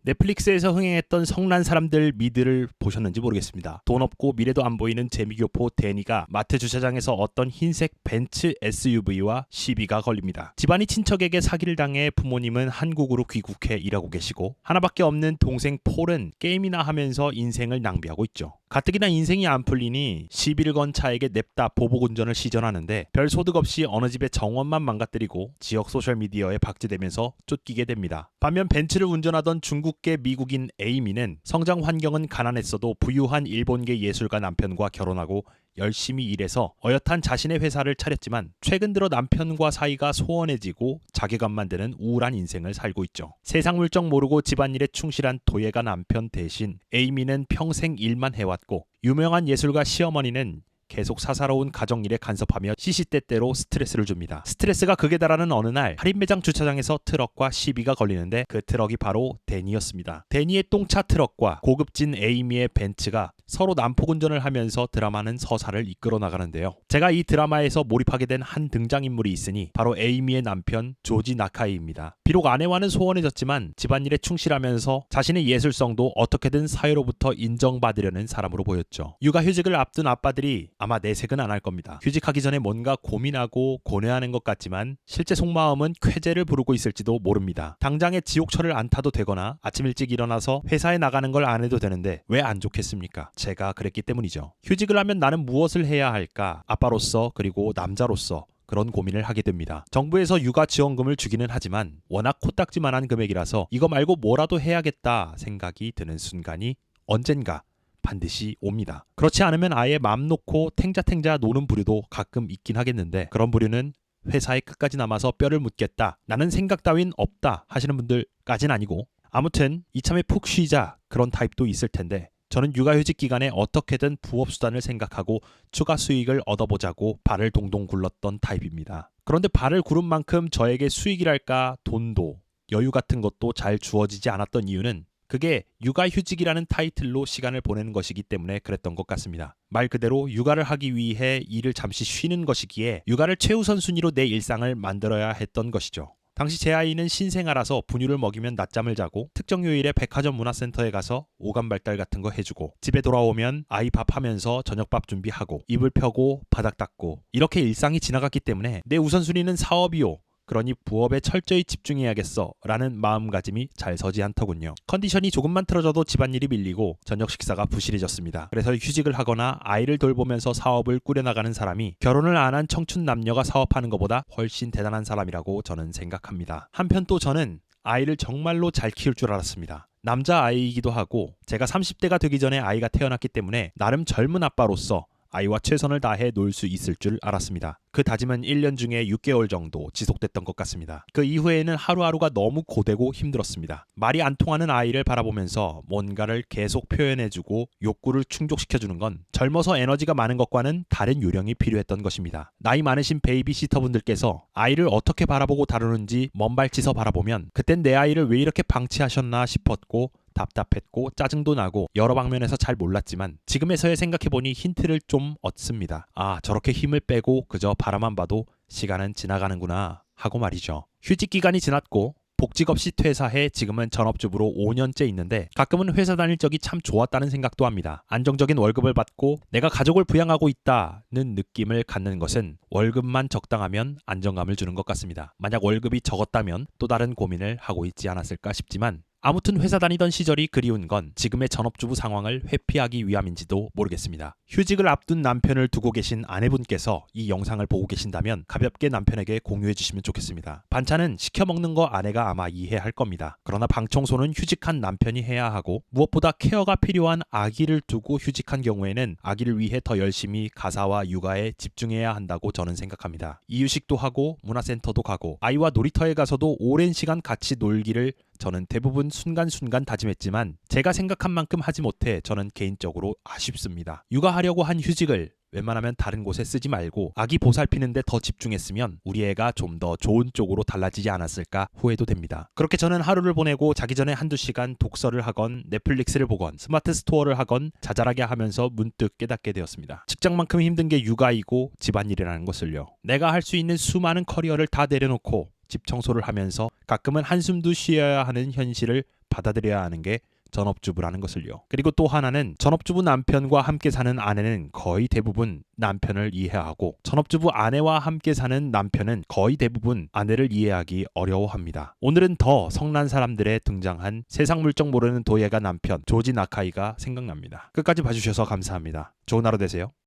넷플릭스에서 흥행했던 성난 사람들 미드를 보셨는지 모르겠습니다. 돈 없고 미래도 안 보이는 재미교포 데니가 마트 주차장에서 어떤 흰색 벤츠 SUV와 시비가 걸립니다. 집안이 친척에게 사기를 당해 부모님은 한국으로 귀국해 일하고 계시고 하나밖에 없는 동생 폴은 게임이나 하면서 인생을 낭비하고 있죠. 가뜩이나 인생이 안 풀리니 시비를 건 차에게 냅다 보복운전을 시전하는데 별 소득 없이 어느 집의 정원만 망가뜨리고 지역 소셜미디어에 박제되면서 쫓기게 됩니다. 반면 벤츠를 운전하던 중국계 미국인 에이미는 성장 환경은 가난했어도 부유한 일본계 예술가 남편과 결혼하고 열심히 일해서 어엿한 자신의 회사를 차렸지만 최근 들어 남편과 사이가 소원해지고 자괴감만 드는 우울한 인생을 살고 있죠. 세상 물정 모르고 집안일에 충실한 도예가 남편 대신 에이미는 평생 일만 해왔고 유명한 예술가 시어머니는 계속 사사로운 가정일에 간섭하며 시시때때로 스트레스를 줍니다. 스트레스가 극에 달하는 어느 날 할인 매장 주차장에서 트럭과 시비가 걸리는데 그 트럭이 바로 데니였습니다. 데니의 똥차 트럭과 고급진 에이미의 벤츠가 서로 난폭운전을 하면서 드라마는 서사를 이끌어 나가는데요. 제가 이 드라마에서 몰입하게 된 한 등장인물이 있으니 바로 에이미의 남편 조지 나카이입니다. 비록 아내와는 소원해졌지만 집안일에 충실하면서 자신의 예술성도 어떻게든 사회로부터 인정받으려는 사람으로 보였죠. 육아휴직을 앞둔 아빠들이 아마 내색은 안 할 겁니다. 휴직하기 전에 뭔가 고민하고 고뇌하는 것 같지만 실제 속마음은 쾌재를 부르고 있을지도 모릅니다. 당장에 지옥철을 안 타도 되거나 아침 일찍 일어나서 회사에 나가는 걸 안 해도 되는데 왜 안 좋겠습니까? 제가 그랬기 때문이죠. 휴직을 하면 나는 무엇을 해야 할까? 아빠로서 그리고 남자로서 그런 고민을 하게 됩니다. 정부에서 육아 지원금을 주기는 하지만 워낙 코딱지만한 금액이라서 이거 말고 뭐라도 해야겠다 생각이 드는 순간이 언젠가 반드시 옵니다. 그렇지 않으면 아예 맘 놓고 탱자탱자 노는 부류도 가끔 있긴 하겠는데 그런 부류는 회사에 끝까지 남아서 뼈를 묻겠다. 나는 생각 따윈 없다 하시는 분들까진 아니고 아무튼 이참에 푹 쉬자 그런 타입도 있을 텐데 저는 육아휴직 기간에 어떻게든 부업수단을 생각하고 추가 수익을 얻어보자고 발을 동동 굴렀던 타입입니다. 그런데 발을 구른 만큼 저에게 수익이랄까 돈도 여유 같은 것도 잘 주어지지 않았던 이유는 그게 육아휴직이라는 타이틀로 시간을 보내는 것이기 때문에 그랬던 것 같습니다. 말 그대로 육아를 하기 위해 일을 잠시 쉬는 것이기에 육아를 최우선 순위로 내 일상을 만들어야 했던 것이죠. 당시 제 아이는 신생아라서 분유를 먹이면 낮잠을 자고 특정 요일에 백화점 문화센터에 가서 오감 발달 같은 거 해주고 집에 돌아오면 아이 밥하면서 저녁밥 준비하고 이불 펴고 바닥 닦고 이렇게 일상이 지나갔기 때문에 내 우선순위는 사업이요. 그러니 부업에 철저히 집중해야겠어 라는 마음가짐이 잘 서지 않더군요. 컨디션이 조금만 틀어져도 집안일이 밀리고 저녁 식사가 부실해졌습니다. 그래서 휴직을 하거나 아이를 돌보면서 사업을 꾸려나가는 사람이 결혼을 안 한 청춘 남녀가 사업하는 것보다 훨씬 대단한 사람이라고 저는 생각합니다. 한편 또 저는 아이를 정말로 잘 키울 줄 알았습니다. 남자 아이이기도 하고 제가 30대가 되기 전에 아이가 태어났기 때문에 나름 젊은 아빠로서 아이와 최선을 다해 놀 수 있을 줄 알았습니다. 그 다짐은 1년 중에 6개월 정도 지속됐던 것 같습니다. 그 이후에는 하루하루가 너무 고되고 힘들었습니다. 말이 안 통하는 아이를 바라보면서 뭔가를 계속 표현해주고 욕구를 충족시켜주는 건 젊어서 에너지가 많은 것과는 다른 요령이 필요했던 것입니다. 나이 많으신 베이비시터분들께서 아이를 어떻게 바라보고 다루는지 먼발치서 바라보면 그땐 내 아이를 왜 이렇게 방치하셨나 싶었고 답답했고 짜증도 나고 여러 방면에서 잘 몰랐지만 지금에서야 생각해보니 힌트를 좀 얻습니다. 아, 저렇게 힘을 빼고 그저 바라만 봐도 시간은 지나가는구나 하고 말이죠. 휴직 기간이 지났고 복직 없이 퇴사해 지금은 전업주부로 5년째 있는데 가끔은 회사 다닐 적이 참 좋았다는 생각도 합니다. 안정적인 월급을 받고 내가 가족을 부양하고 있다는 느낌을 갖는 것은 월급만 적당하면 안정감을 주는 것 같습니다. 만약 월급이 적었다면 또 다른 고민을 하고 있지 않았을까 싶지만 아무튼 회사 다니던 시절이 그리운 건 지금의 전업주부 상황을 회피하기 위함인지도 모르겠습니다. 휴직을 앞둔 남편을 두고 계신 아내분께서 이 영상을 보고 계신다면 가볍게 남편에게 공유해 주시면 좋겠습니다. 반찬은 시켜 먹는 거 아내가 아마 이해할 겁니다. 그러나 방 청소는 휴직한 남편이 해야 하고 무엇보다 케어가 필요한 아기를 두고 휴직한 경우에는 아기를 위해 더 열심히 가사와 육아에 집중해야 한다고 저는 생각합니다. 이유식도 하고 문화센터도 가고 아이와 놀이터에 가서도 오랜 시간 같이 놀기를 저는 대부분 순간순간 다짐했지만 제가 생각한 만큼 하지 못해 저는 개인적으로 아쉽습니다. 육아하려고 한 휴직을 웬만하면 다른 곳에 쓰지 말고 아기 보살피는 데 더 집중했으면 우리 애가 좀 더 좋은 쪽으로 달라지지 않았을까 후회도 됩니다. 그렇게 저는 하루를 보내고 자기 전에 한두 시간 독서를 하건 넷플릭스를 보건 스마트 스토어를 하건 자잘하게 하면서 문득 깨닫게 되었습니다. 직장만큼 힘든 게 육아이고 집안일이라는 것을요. 내가 할 수 있는 수많은 커리어를 다 내려놓고 집 청소를 하면서 가끔은 한숨도 쉬어야 하는 현실을 받아들여야 하는 게 전업주부라는 것을요. 그리고 또 하나는 전업주부 남편과 함께 사는 아내는 거의 대부분 남편을 이해하고 전업주부 아내와 함께 사는 남편은 거의 대부분 아내를 이해하기 어려워합니다. 오늘은 더 성난 사람들에 등장한 세상 물정 모르는 도예가 남편 조지 나카이가 생각납니다. 끝까지 봐주셔서 감사합니다. 좋은 하루 되세요.